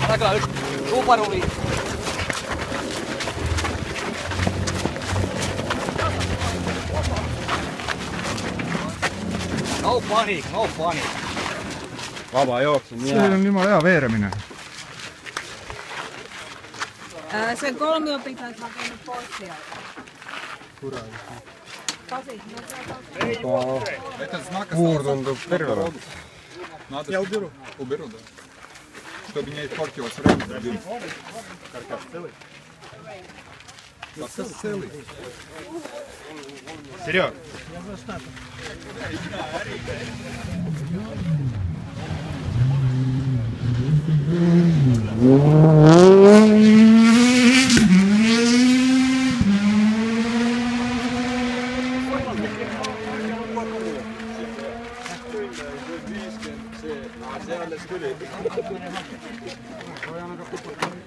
Tää kyllä yksi Subaru. No panic, no panic. Vaba jooksu. See on jumala hea veeremine. Sen kolmio pitäisi hakea pois sieltä. Kuur tundub terve. Я уберу. Уберу, да. Чтобы не испортилось время. Каркас целый? Каркас целый. Серег.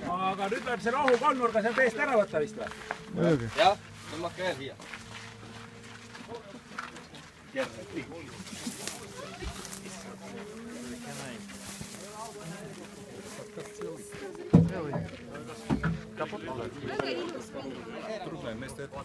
Aga nüüd läheb see rahu kolmnurga sealt eest ära võtta vist või? Muidugi. Jah, tulla käe siia. Трудно, вместо этого.